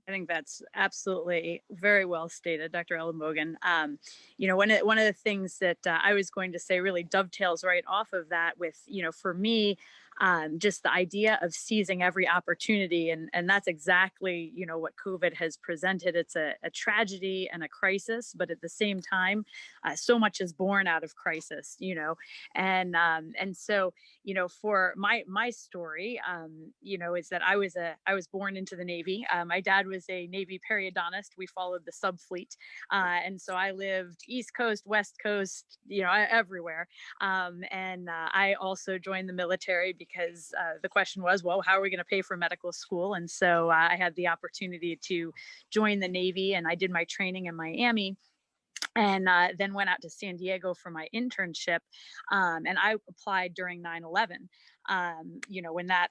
I think that's absolutely very well stated, Dr. Ellen Mogan. One of the things that I was going to say really dovetails right off of that with, for me, just the idea of seizing every opportunity. And that's exactly, what COVID has presented. It's a tragedy and a crisis, but at the same time, so much is born out of crisis, and so, for my story, is that I was born into the Navy. My dad was a Navy periodontist. We followed the subfleet, and so I lived East Coast, West Coast, everywhere. And I also joined the military because the question was, well, how are we going to pay for medical school? And so I had the opportunity to join the Navy, and I did my training in Miami, and then went out to San Diego for my internship. And I applied during 9/11, when that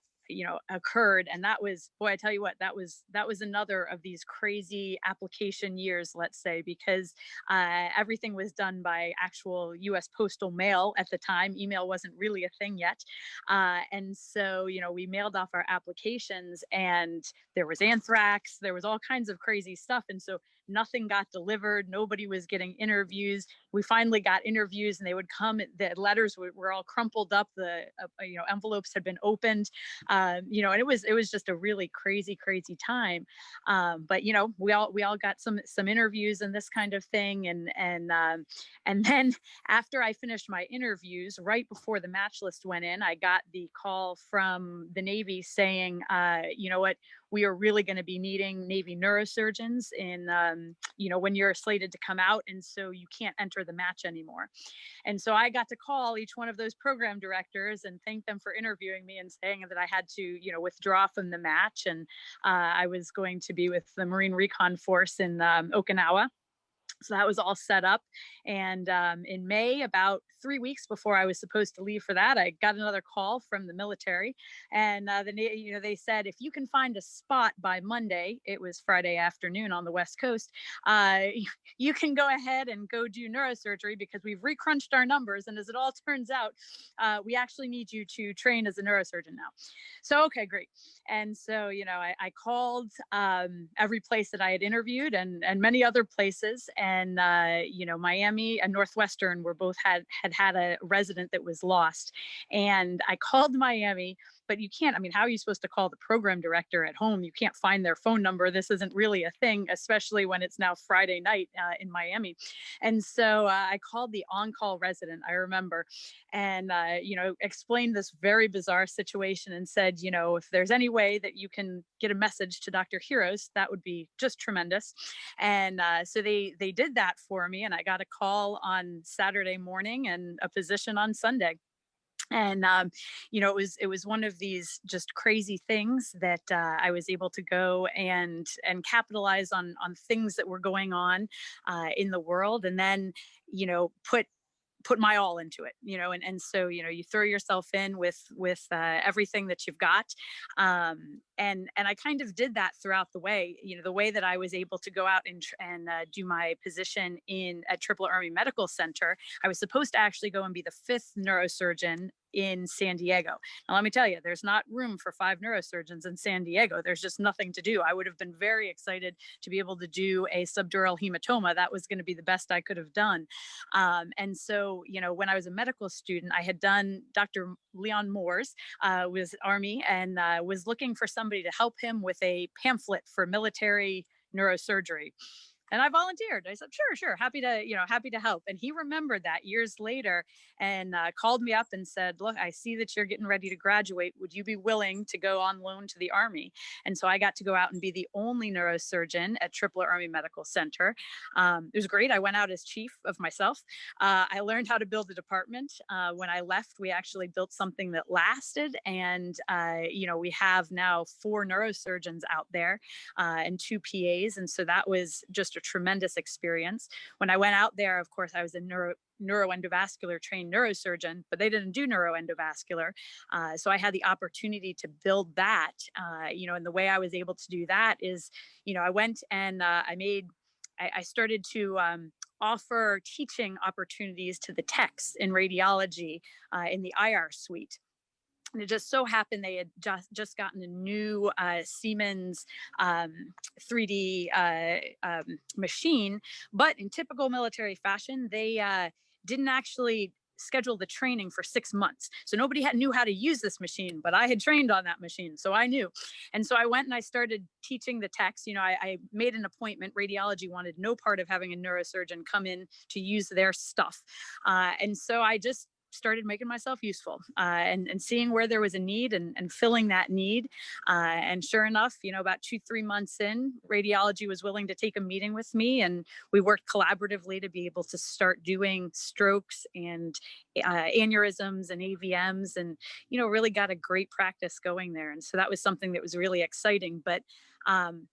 occurred. And that was, boy, I tell you what, that was another of these crazy application years, let's say, because everything was done by actual US postal mail at the time. Email wasn't really a thing yet. And so, we mailed off our applications, and there was anthrax, there was all kinds of crazy stuff. And so nothing got delivered. Nobody was getting interviews. We finally got interviews, and they would come. The letters were all crumpled up. The envelopes had been opened. And it was just a really crazy time. But we all got some interviews and this kind of thing. And then after I finished my interviews, right before the match list went in, I got the call from the Navy saying, you know what, we are really going to be needing Navy neurosurgeons in, when you're slated to come out. And so you can't enter the match anymore. And so I got to call each one of those program directors and thank them for interviewing me and saying that I had to, withdraw from the match. And I was going to be with the Marine Recon Force in Okinawa. So that was all set up. And in May, about 3 weeks before I was supposed to leave for that, I got another call from the military. And they said, if you can find a spot by Monday, it was Friday afternoon on the West Coast, you can go ahead and go do neurosurgery, because we've recrunched our numbers. And as it all turns out, we actually need you to train as a neurosurgeon now. So, okay, great. And so, I called every place that I had interviewed, and many other places. And, Miami and Northwestern were both had a resident that was lost. And I called Miami, but you can't, how are you supposed to call the program director at home? You can't find their phone number. This isn't really a thing, especially when it's now Friday night in Miami. And so I called the on-call resident, I remember, and, explained this very bizarre situation and said, if there's any way that you can get a message to Dr. Heroes, that would be just tremendous. And so they did that for me. And I got a call on Saturday morning and a position on Sunday. And it was one of these just crazy things that I was able to go and capitalize on things that were going on in the world, and then put my all into it, and so, you throw yourself in with everything that you've got. And I kind of did that throughout the way, the way that I was able to go out and do my position at Triple Army Medical Center. I was supposed to actually go and be the 5th neurosurgeon in San Diego. Now, let me tell you, there's not room for 5 neurosurgeons in San Diego. There's just nothing to do. I would have been very excited to be able to do a subdural hematoma. That was going to be the best I could have done. And so, when I was a medical student, I had done Dr. Leon Moore's, was Army, and was looking for somebody to help him with a pamphlet for military neurosurgery. And I volunteered. I said, sure, happy to help. And he remembered that years later and called me up and said, look, I see that you're getting ready to graduate. Would you be willing to go on loan to the Army? And so I got to go out and be the only neurosurgeon at Tripler Army Medical Center. It was great. I went out as chief of myself. I learned how to build a department. When I left, we actually built something that lasted. And, we have now 4 neurosurgeons out there and 2 PAs. And so that was just a tremendous experience. When I went out there, of course, I was a neuroendovascular trained neurosurgeon, but they didn't do neuroendovascular. So I had the opportunity to build that, and the way I was able to do that is, I went and I started to offer teaching opportunities to the techs in radiology in the IR suite. And it just so happened they had just gotten a new Siemens 3D machine, but in typical military fashion, they didn't actually schedule the training for 6 months. So nobody knew how to use this machine, but I had trained on that machine, so I knew. And so I went and I started teaching the techs. I made an appointment. Radiology wanted no part of having a neurosurgeon come in to use their stuff. And so I just started making myself useful and seeing where there was a need and filling that need. And sure enough, about 2-3 months in, radiology was willing to take a meeting with me, and we worked collaboratively to be able to start doing strokes and aneurysms and AVMs, and really got a great practice going there. And so that was something that was really exciting, but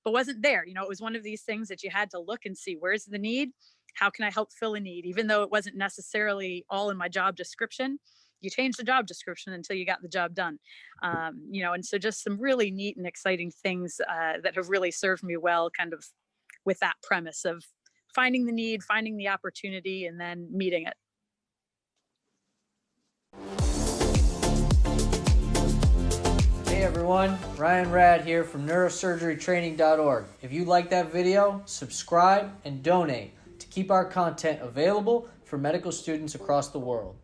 wasn't there. It was one of these things that you had to look and see, where's the need? How can I help fill a need? Even though it wasn't necessarily all in my job description, you change the job description until you got the job done. And so just some really neat and exciting things that have really served me well, kind of with that premise of finding the need, finding the opportunity, and then meeting it. Hey everyone, Ryan Rad here from neurosurgerytraining.org. If you like that video, subscribe and donate to keep our content available for medical students across the world.